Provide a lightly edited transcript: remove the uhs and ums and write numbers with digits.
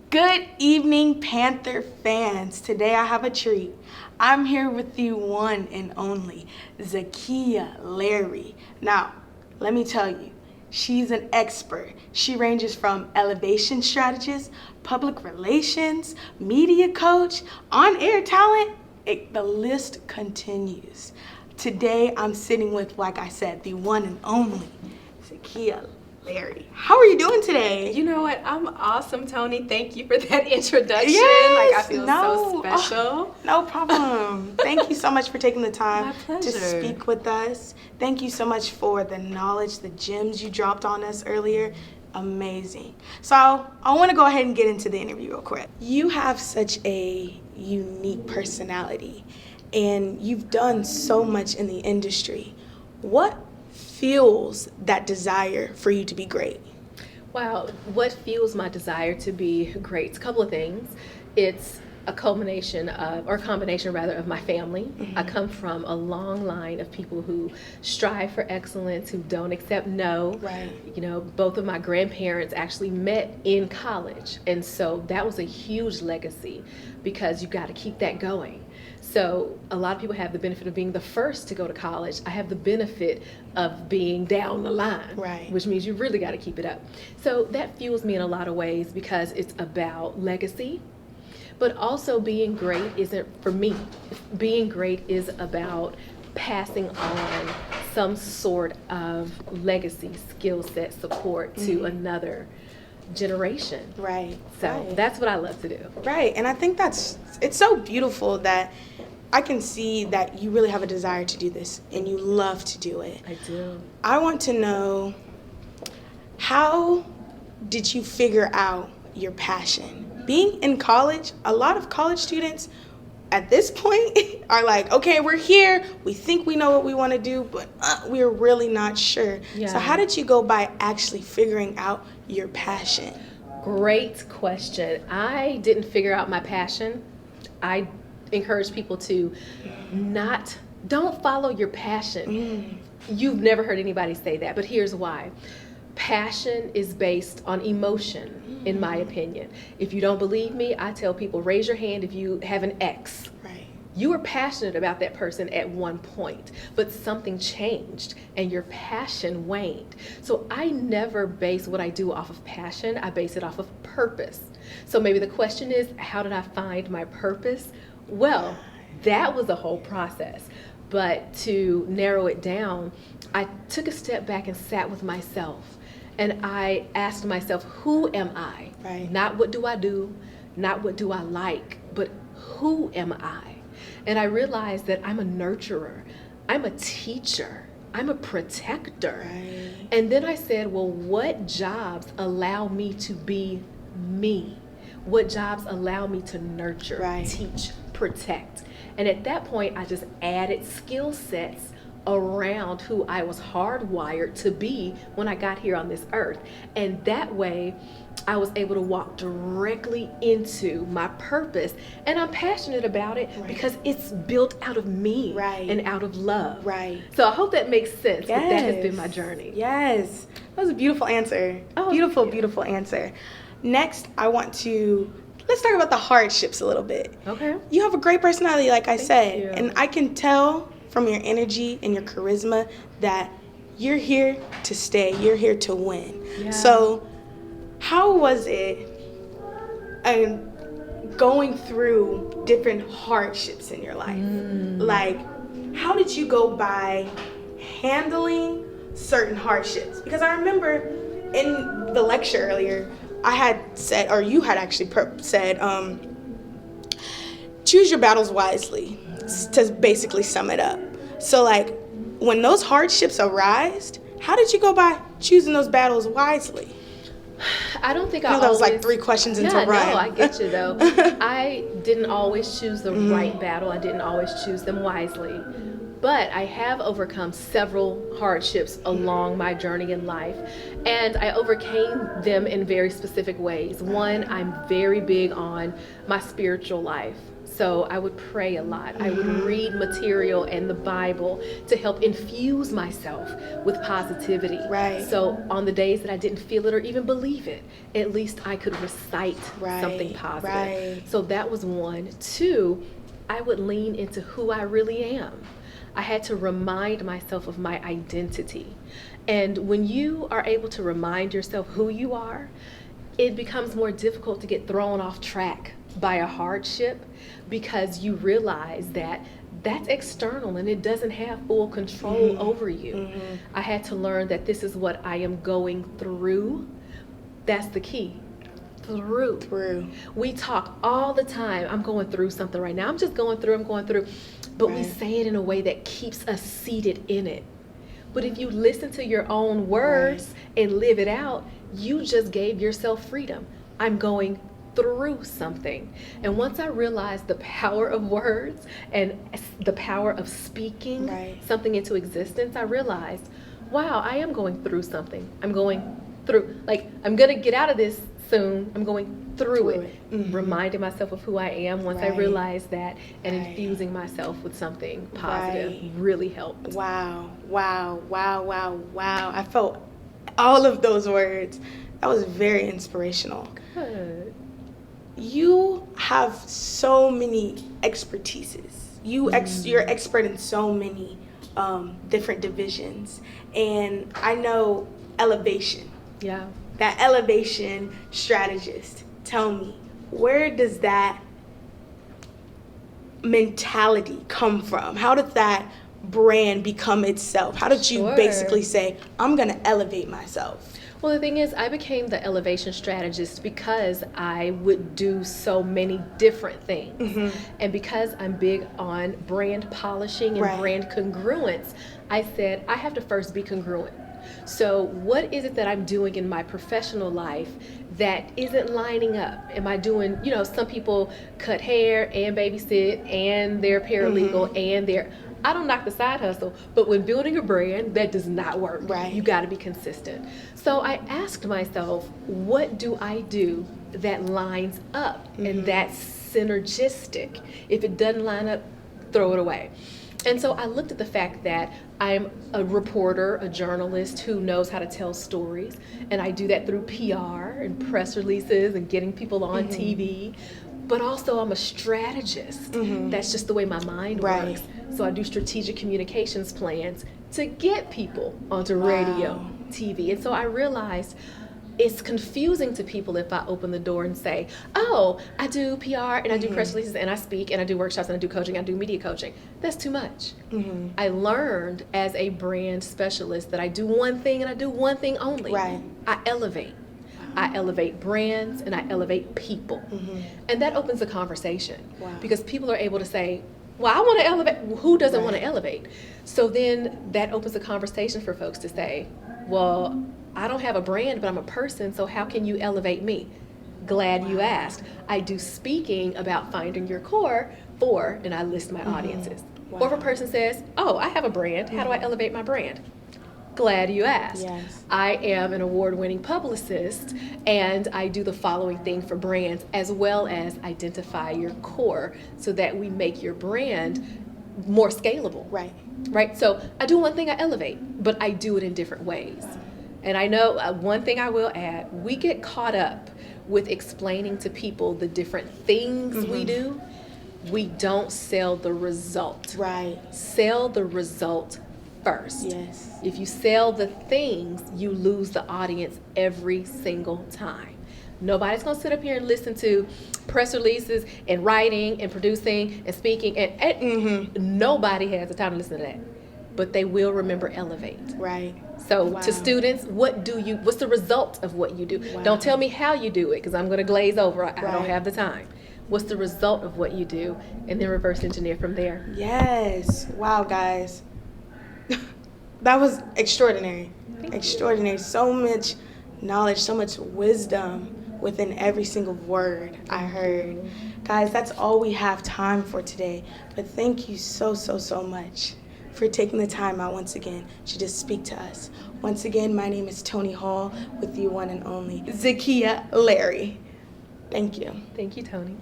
Good evening, Panther fans. Today I have a treat. I'm here with the one and only Zakiya Larry. Now, let me tell you, she's an expert. She ranges from Elevation Strategist, public relations, media coach, on-air talent. The list continues. Today I'm sitting with, like I said, the one and only Zakiya Larry. How are you doing today? You know what? I'm awesome, Tony. Thank you for that introduction. Yes, I feel so special. Oh, no problem. Thank you so much for taking the time My to pleasure. speak with us. Thank you so much for the knowledge, the gems you dropped on us earlier. Amazing. So I want to go ahead and get into the interview real quick. You have such a unique personality, and you've done so much in the industry. What fuels that desire for you to be great? Wow, what fuels my desire to be great? A couple of things. It's a combination of my family. Mm-hmm. I come from a long line of people who strive for excellence, who don't accept no. Right. You know, both of my grandparents actually met in college, and so that was a huge legacy because you got to keep that going. So a lot of people have the benefit of being the first to go to college. I have the benefit of being down the line, Right. which means you really got to keep it up. So that fuels me in a lot of ways because it's about legacy, but also being great isn't for me. Being great is about passing on some sort of legacy, skill set, support to another generation. Right. So right. that's what I love to do. Right, and I think it's so beautiful that I can see that you really have a desire to do this and you love to do it. I do. I want to know, how did you figure out your passion? Being in college, a lot of college students at this point are like, okay, we're here, we think we know what we want to do, but we're really not sure. Yeah. So how did you go by actually figuring out your passion? Great question. I didn't figure out my passion. I encourage people to don't follow your passion. You've never heard anybody say that, but here's why. Passion is based on emotion, in my opinion. If you don't believe me, I tell people, raise your hand if you have an ex. Right. You were passionate about that person at one point, but something changed and your passion waned. So I never base what I do off of passion. I base it off of purpose. So maybe the question is, how did I find my purpose? Well, that was a whole process. But to narrow it down, I took a step back and sat with myself. And I asked myself, who am I? Right. Not what do I do, not what do I like, but who am I? And I realized that I'm a nurturer, I'm a teacher, I'm a protector. Right. And then I said, well, what jobs allow me to be me? What jobs allow me to nurture, Right. teach, protect? And at that point, I just added skill sets around who I was hardwired to be when I got here on this earth. And that way, I was able to walk directly into my purpose. And I'm passionate about it Right. because it's built out of me Right. and out of love. Right. So I hope that makes sense. But that has Yes. been my journey. Yes. That was a beautiful answer. Oh, beautiful, thank you. beautiful answer. Next, let's talk about the hardships a little bit. Okay. You have a great personality, like I said, you. and I can tell from your energy and your charisma that you're here to stay. You're here to win. Yeah. So, how was it going through different hardships in your life? Like, how did you go by handling certain hardships? Because I remember in the lecture earlier, I had said, or you had actually said, choose your battles wisely, to basically sum it up. So, like, when those hardships arise, how did you go by choosing those battles wisely? I don't think I know that was like 3 questions into Yeah, one. no, I get you though. I didn't always choose the right battle. I didn't always choose them wisely. But I have overcome several hardships along my journey in life, and I overcame them in very specific ways. One, I'm very big on my spiritual life. So I would pray a lot. I would read material and the Bible to help infuse myself with positivity. Right. So on the days that I didn't feel it or even believe it, at least I could recite something positive. Right. So that was one. Two, I would lean into who I really am. I had to remind myself of my identity. And when you are able to remind yourself who you are, it becomes more difficult to get thrown off track by a hardship, because you realize that that's external and it doesn't have full control over you. I had to learn that this is what I am going through. That's the key. Through. We talk all the time, I'm going through something right now. I'm going through. But we say it in a way that keeps us seated in it. But if you listen to your own words and live it out, you just gave yourself freedom. I'm going through something. And once I realized the power of words and the power of speaking something into existence, I realized, wow, I am going through something. I'm going through, like, I'm going to get out of this soon. I'm going through it. Reminding myself of who I am once I realized that, and infusing myself with something positive really helped. Wow. I felt all of those words. That was very inspirational. Good. You have so many expertises. You're expert in so many different divisions. And I know Elevation. Yeah. That Elevation Strategist. Tell me, where does that mentality come from? How did that brand become itself? How did you basically say, I'm going to elevate myself? Well, the thing is, I became the Elevation Strategist because I would do so many different things. And because I'm big on brand polishing and brand congruence, I said, I have to first be congruent. So what is it that I'm doing in my professional life that isn't lining up? Am I doing, some people cut hair and babysit and they're paralegal and they're, I don't knock the side hustle, but when building a brand, that does not work. You got to be consistent. So I asked myself, what do I do that lines up and that's synergistic? If it doesn't line up, throw it away. And so I looked at the fact that I'm a reporter, a journalist who knows how to tell stories, and I do that through PR and press releases and getting people on TV. But also I'm a strategist. That's just the way my mind works. So I do strategic communications plans to get people onto radio, TV. And so I realized it's confusing to people if I open the door and say, oh, I do PR and I do press releases and I speak and I do workshops and I do coaching, I do media coaching. That's too much. I learned as a brand specialist that I do one thing and I do one thing only. I elevate. I elevate brands and I elevate people. And that opens a conversation because people are able to say, well, I want to elevate. Who doesn't want to elevate? So then that opens a conversation for folks to say, well, I don't have a brand, but I'm a person, so how can you elevate me? Glad you asked. I do speaking about finding your core and I list my audiences. Or if a person says, oh, I have a brand, how do I elevate my brand? Glad you asked. I am an award-winning publicist, and I do the following thing for brands, as well as identify your core so that we make your brand more scalable. Right? So I do one thing, I elevate, but I do it in different ways. And I know one thing I will add, we get caught up with explaining to people the different things we do. We don't sell the result. Sell the result first. If you sell the things, you lose the audience every single time. Nobody's going to sit up here and listen to press releases and writing and producing and speaking. And nobody has the time to listen to that. But they will remember elevate. So to students, what's the result of what you do? Don't tell me how you do it because I'm going to glaze over. I don't have the time. What's the result of what you do? And then reverse engineer from there. Wow, guys. That was extraordinary. Extraordinary. So much knowledge, so much wisdom within every single word I heard. Guys, that's all we have time for today. But thank you so much for taking the time out once again to just speak to us. Once again, my name is Tony Hall with the one and only Zakiya Larry. Thank you. Thank you, Tony.